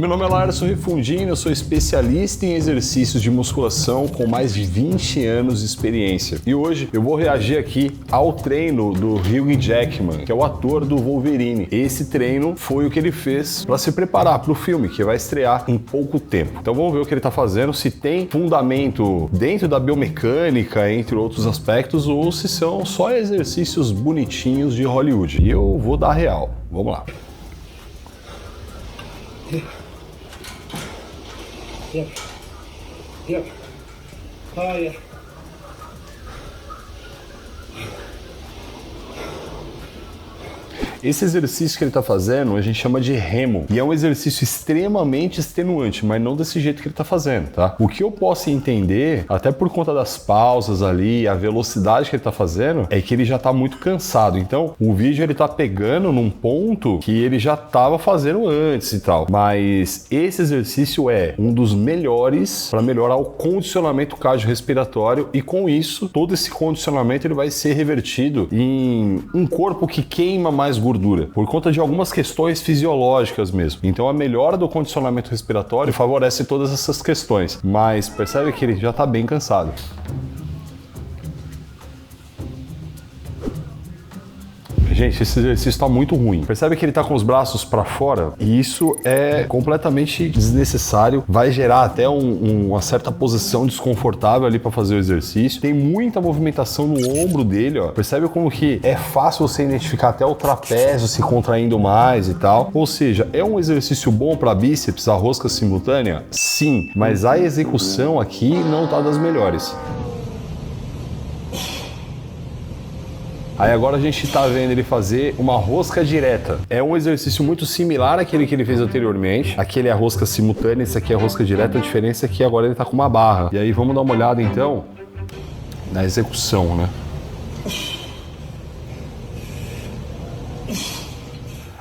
Meu nome é Larson Refundino, eu sou especialista em exercícios de musculação com mais de 20 anos de experiência. E hoje eu vou reagir aqui ao treino do Hugh Jackman, que é o ator do Wolverine. Esse treino foi o que ele fez para se preparar para o filme, que vai estrear em pouco tempo. Então vamos ver o que ele está fazendo, se tem fundamento dentro da biomecânica, entre outros aspectos, ou se são só exercícios bonitinhos de Hollywood. E eu vou dar real. Vamos lá. Yep. Oh, yeah. Esse exercício que ele está fazendo a gente chama de remo, e é um exercício extremamente extenuante, mas não desse jeito que ele está fazendo, tá? O que eu posso entender, até por conta das pausas ali, a velocidade que ele está fazendo, é que ele já está muito cansado. Então, o vídeo ele está pegando num ponto que ele já estava fazendo antes e tal. Mas esse exercício é um dos melhores para melhorar o condicionamento cardiorrespiratório, e com isso, todo esse condicionamento ele vai ser revertido em um corpo que queima mais gordura, por conta de algumas questões fisiológicas mesmo. Então a melhora do condicionamento respiratório favorece todas essas questões, mas percebe que ele já está bem cansado. Gente, esse exercício está muito ruim. Percebe que ele está com os braços para fora? E isso é completamente desnecessário. Vai gerar até uma certa posição desconfortável ali para fazer o exercício. Tem muita movimentação no ombro dele, ó. Percebe como que é fácil você identificar até o trapézio se contraindo mais e tal. Ou seja, é um exercício bom para bíceps, a rosca simultânea? Sim, mas a execução aqui não está das melhores. Aí agora a gente tá vendo ele fazer uma rosca direta. É um exercício muito similar àquele que ele fez anteriormente. Aquele é a rosca simultânea, esse aqui é a rosca direta. A diferença é que agora ele tá com uma barra. E aí vamos dar uma olhada então na execução, né?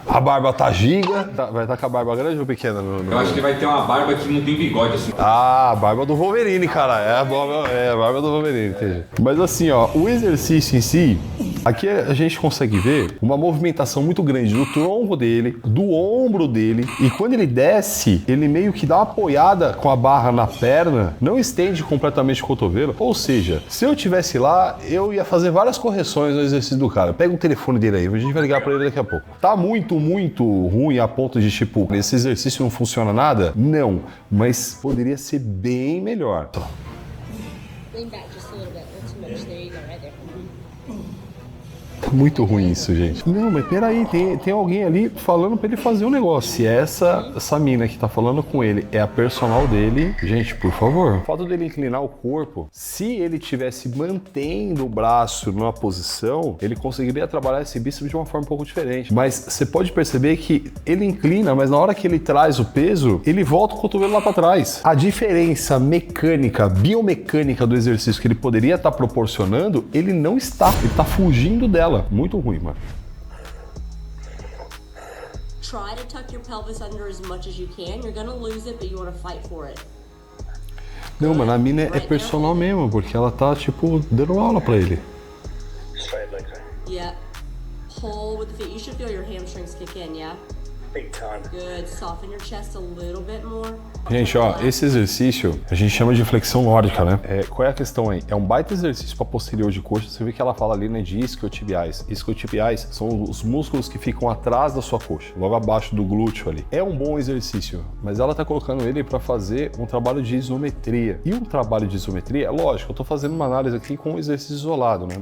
A barba tá giga. Vai estar com a barba grande ou pequena? Eu acho que vai ter uma barba que não tem bigode, assim. Ah, a barba do Wolverine, cara. É a barba do Wolverine, entendi. Mas assim, ó, o exercício em si, aqui a gente consegue ver uma movimentação muito grande do tronco dele, do ombro dele, e quando ele desce, ele meio que dá uma apoiada com a barra na perna, não estende completamente o cotovelo. Ou seja, se eu tivesse lá, eu ia fazer várias correções no exercício do cara. Pega o telefone dele aí, a gente vai ligar pra ele daqui a pouco. Tá muito ruim a ponto de, tipo, esse exercício não funciona nada? Não, mas poderia ser bem melhor. Lean back just a little bit, not too much. There you go, right there. Tá muito ruim isso, gente. Não, mas peraí, tem alguém ali falando pra ele fazer um negócio. Se essa mina que tá falando com ele é a personal dele, gente, por favor. O fato dele inclinar o corpo, se ele tivesse mantendo o braço numa posição, ele conseguiria trabalhar esse bíceps de uma forma um pouco diferente. Mas você pode perceber que ele inclina, mas na hora que ele traz o peso, ele volta o cotovelo lá pra trás. A diferença mecânica, biomecânica do exercício que ele poderia estar proporcionando, ele não está. Ele tá fugindo dela. Muito ruim, mano. Try to tuck your pelvis under as much as you can. You're gonna lose it, but you want to fight for it. Não, mano, a mina é personal mesmo, porque ela tá, tipo, dando aula pra ele. Yeah. Pull with the feet. You should feel your hamstrings kick in, yeah? Big time. Good. Soften your chest a little bit more. Gente, ó, esse exercício a gente chama de flexão nórdica, né? Qual é a questão aí? É um baita exercício para posterior de coxa. Você vê que ela fala ali, né, de isquiotibiais. Isquiotibiais são os músculos que ficam atrás da sua coxa, logo abaixo do glúteo ali. É um bom exercício, mas ela tá colocando ele para fazer um trabalho de isometria. E um trabalho de isometria, é lógico, eu tô fazendo uma análise aqui com um exercício isolado, né?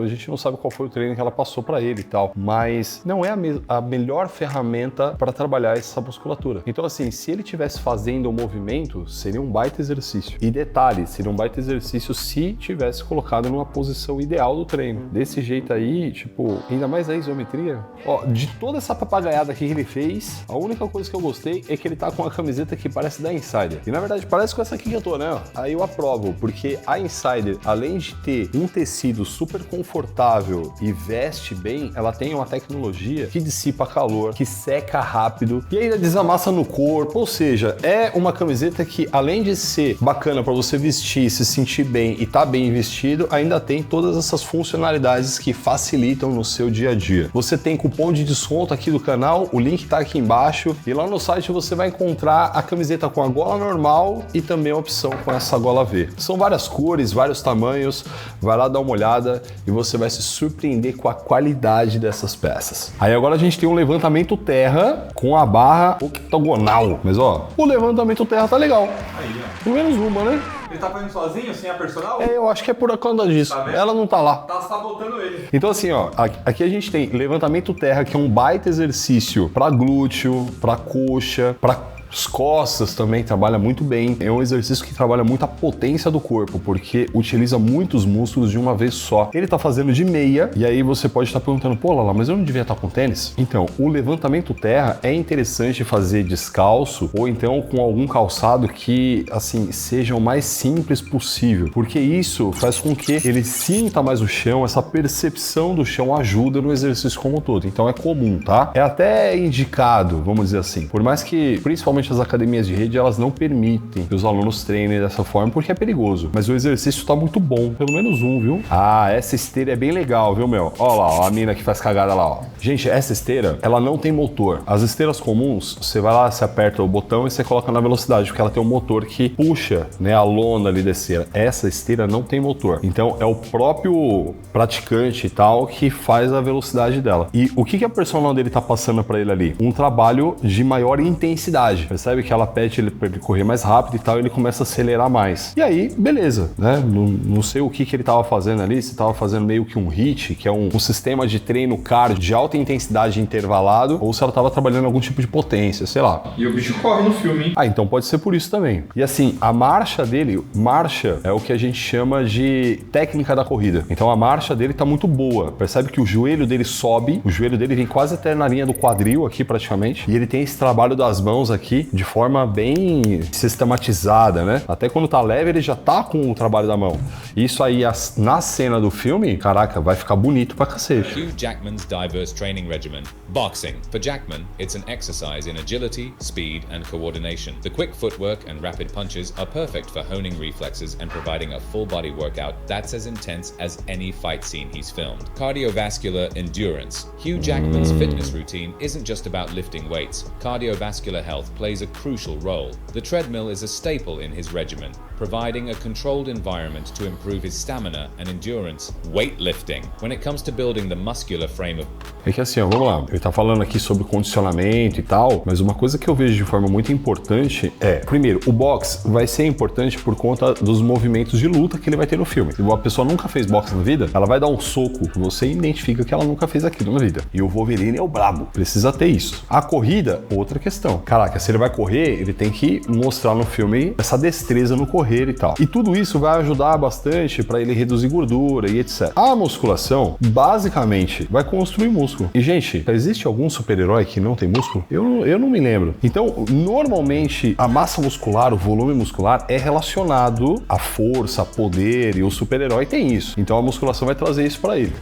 A gente não sabe qual foi o treino que ela passou para ele e tal, mas não é a melhor ferramenta para trabalhar essa musculatura. Então, assim, se ele tivesse fazendo o movimento, seria um baita exercício. E detalhe, seria um baita exercício se tivesse colocado numa posição ideal do treino. Desse jeito aí, tipo, ainda mais a isometria. Ó, de toda essa papagaiada aqui que ele fez, a única coisa que eu gostei é que ele tá com uma camiseta que parece da Insider. E na verdade parece com essa aqui que eu tô, né? Aí eu aprovo, porque a Insider, além de ter um tecido super confortável e veste bem, ela tem uma tecnologia que dissipa calor, que seca rápido e ainda desamassa no corpo, ou seja, é uma camiseta que além de ser bacana para você vestir, se sentir bem e tá bem vestido, ainda tem todas essas funcionalidades que facilitam no seu dia a dia. Você tem cupom de desconto aqui do canal, o link tá aqui embaixo e lá no site você vai encontrar a camiseta com a gola normal e também a opção com essa gola V. São várias cores, vários tamanhos, vai lá dar uma olhada e você vai se surpreender com a qualidade dessas peças. Aí agora a gente tem um levantamento terra com a barra octogonal, mas ó, o levantamento terra tá legal. Aí, ó. Pelo menos uma, né? Ele tá fazendo sozinho, sem a personal? É, eu acho que é por conta disso. Tá vendo? Ela não tá lá. Tá sabotando ele. Então assim, ó, aqui a gente tem levantamento terra, que é um baita exercício para glúteo, para coxa, para as costas também trabalha muito bem. É um exercício que trabalha muito a potência do corpo, porque utiliza muitos músculos de uma vez só. Ele tá fazendo de meia, e aí você pode estar perguntando, pô, Lala, mas eu não devia estar com tênis? Então, o levantamento terra é interessante fazer descalço, ou então com algum calçado que, assim, seja o mais simples possível, porque isso faz com que ele sinta mais o chão, essa percepção do chão ajuda no exercício como um todo. Então é comum, tá? É até indicado, vamos dizer assim, por mais que, principalmente as academias de rede, elas não permitem que os alunos treinem dessa forma porque é perigoso. Mas o exercício tá muito bom, pelo menos um, viu? Ah, essa esteira é bem legal, viu, meu? Ó lá, ó, a mina que faz cagada lá, ó. Gente, essa esteira, ela não tem motor. As esteiras comuns, você vai lá, você aperta o botão e você coloca na velocidade, porque ela tem um motor que puxa, né, a lona ali da esteira. Essa esteira não tem motor. Então, é o próprio praticante e tal que faz a velocidade dela. E o que a personal dele tá passando pra ele ali? Um trabalho de maior intensidade. Percebe que ela pede ele para ele correr mais rápido e tal, e ele começa a acelerar mais. E aí, beleza, né? Não sei o que ele tava fazendo ali, se tava fazendo meio que um HIIT, que é um sistema de treino cardio de alta intensidade intervalado, ou se ela tava trabalhando algum tipo de potência, sei lá. E o bicho corre no filme, hein? Ah, então pode ser por isso também. E assim, a marcha dele, marcha é o que a gente chama de técnica da corrida. Então a marcha dele tá muito boa. Percebe que o joelho dele sobe, o joelho dele vem quase até na linha do quadril aqui praticamente, e ele tem esse trabalho das mãos aqui de forma bem sistematizada, né? Até quando tá leve, ele já tá com o trabalho da mão. Isso aí, na cena do filme, caraca, vai ficar bonito pra cacete. Hugh Jackman's diverse training regimen. Boxing. For Jackman, it's an exercise in agility, speed, and coordination. The quick footwork and rapid punches are perfect for honing reflexes and providing a full-body workout that's as intense as any fight scene he's filmed. Cardiovascular endurance. Hugh Jackman's fitness routine isn't just about lifting weights. Cardiovascular health plays a crucial role. The treadmill is a staple in his regimen, providing a controlled environment to improve his stamina and endurance. Weightlifting. When it comes to building the muscular frame of... É que assim, ó, vamos lá. Ele tá falando aqui sobre condicionamento e tal, mas uma coisa que eu vejo de forma muito importante é, primeiro, o boxe vai ser importante por conta dos movimentos de luta que ele vai ter no filme. Se uma pessoa nunca fez boxe na vida, ela vai dar um soco, você identifica que ela nunca fez aquilo na vida. E o Wolverine é o brabo, precisa ter isso. A corrida, outra questão. Caraca, se ele vai correr, ele tem que mostrar no filme essa destreza no correr e tal. E tudo isso vai ajudar bastante para ele reduzir gordura e etc. A musculação, basicamente, vai construir músculo. E, gente, existe algum super-herói que não tem músculo? Eu não me lembro. Então, normalmente, a massa muscular, o volume muscular é relacionado à força, a poder, e o super-herói tem isso. Então, a musculação vai trazer isso para ele.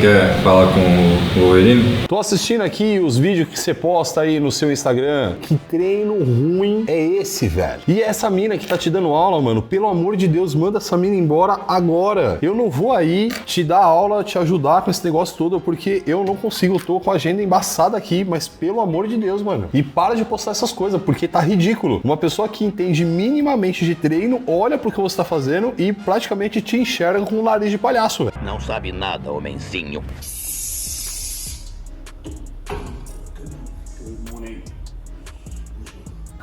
Quer falar com o Wolverine? Tô assistindo aqui os vídeos que você posta aí no seu Instagram. Que treino ruim é esse, velho? E essa mina que tá te dando aula, mano, pelo amor de Deus, manda essa mina embora agora. Eu não vou aí te dar aula, te ajudar com esse negócio todo, porque eu não consigo, eu tô com a agenda embaçada aqui, mas pelo amor de Deus, mano. E para de postar essas coisas, porque tá ridículo. Uma pessoa que entende minimamente de treino, olha pro que você tá fazendo e praticamente te enxerga com um nariz de palhaço, velho. Não sabe nada, homenzinho.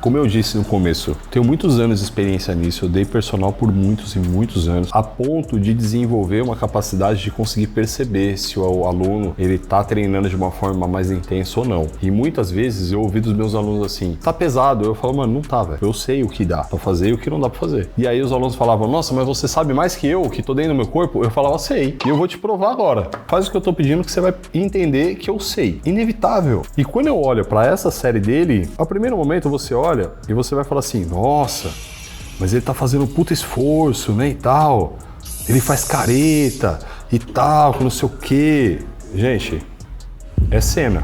Como eu disse no começo, tenho muitos anos de experiência nisso, eu dei personal por muitos e muitos anos, a ponto de desenvolver uma capacidade de conseguir perceber se o aluno ele tá treinando de uma forma mais intensa ou não. E muitas vezes eu ouvi dos meus alunos assim, tá pesado? Eu falo, mano, não tá, velho. Eu sei o que dá pra fazer e o que não dá pra fazer. E aí os alunos falavam, nossa, mas você sabe mais que eu, que tô dentro do meu corpo? Eu falava, sei. E eu vou te provar agora. Faz o que eu tô pedindo que você vai entender que eu sei. Inevitável. E quando eu olho pra essa série dele, ao primeiro momento você olha olha e você vai falar assim, nossa, mas ele tá fazendo um puta esforço, né, e tal. Ele faz careta e tal, que não sei o quê. Gente, é cena.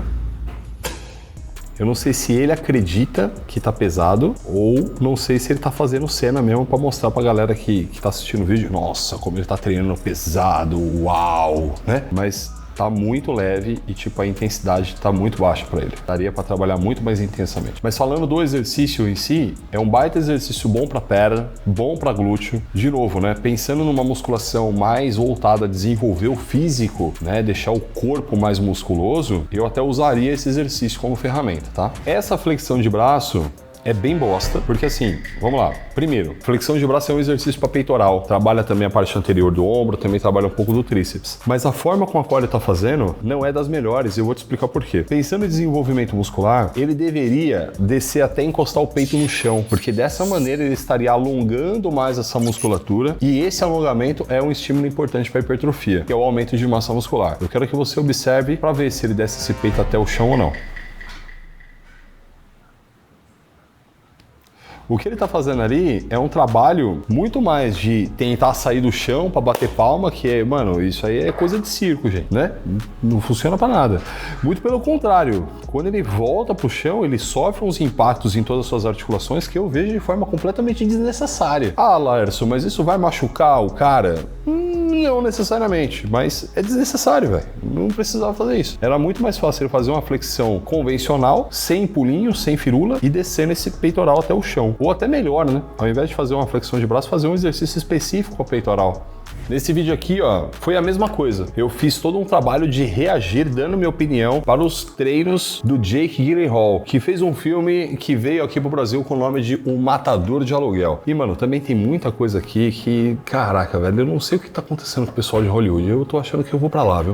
Eu não sei se ele acredita que tá pesado ou não sei se ele tá fazendo cena mesmo pra mostrar pra galera que tá assistindo o vídeo. Nossa, como ele tá treinando pesado, uau, né? Mas tá muito leve e tipo a intensidade tá muito baixa para ele. Daria para trabalhar muito mais intensamente. Mas falando do exercício em si, é um baita exercício bom para perna, bom para glúteo. De novo, né? Pensando numa musculação mais voltada a desenvolver o físico, né? Deixar o corpo mais musculoso, eu até usaria esse exercício como ferramenta, tá? Essa flexão de braço é bem bosta, porque assim, vamos lá. Primeiro, flexão de braço é um exercício para peitoral. Trabalha também a parte anterior do ombro, também trabalha um pouco do tríceps. Mas a forma com a qual ele tá fazendo não é das melhores, eu vou te explicar por quê. Pensando em desenvolvimento muscular, ele deveria descer até encostar o peito no chão, porque dessa maneira ele estaria alongando mais essa musculatura e esse alongamento é um estímulo importante para hipertrofia, que é o aumento de massa muscular. Eu quero que você observe para ver se ele desce esse peito até o chão ou não. O que ele tá fazendo ali é um trabalho muito mais de tentar sair do chão para bater palma, que é, mano, isso aí é coisa de circo, gente, né? Não funciona para nada. Muito pelo contrário, quando ele volta pro chão, ele sofre uns impactos em todas as suas articulações que eu vejo de forma completamente desnecessária. Ah, Laércio, mas isso vai machucar o cara? Não necessariamente, mas é desnecessário, velho. Não precisava fazer isso. Era muito mais fácil ele fazer uma flexão convencional, sem pulinho, sem firula e descendo esse peitoral até o chão. Ou até melhor, né? Ao invés de fazer uma flexão de braço, fazer um exercício específico ao peitoral. Nesse vídeo aqui, ó, foi a mesma coisa. Eu fiz todo um trabalho de reagir, dando minha opinião para os treinos do Jake Gyllenhaal, que fez um filme que veio aqui pro Brasil com o nome de Um Matador de Aluguel. E, mano, também tem muita coisa aqui que, caraca, velho, eu não sei o que tá acontecendo com o pessoal de Hollywood. Eu tô achando que eu vou pra lá, viu?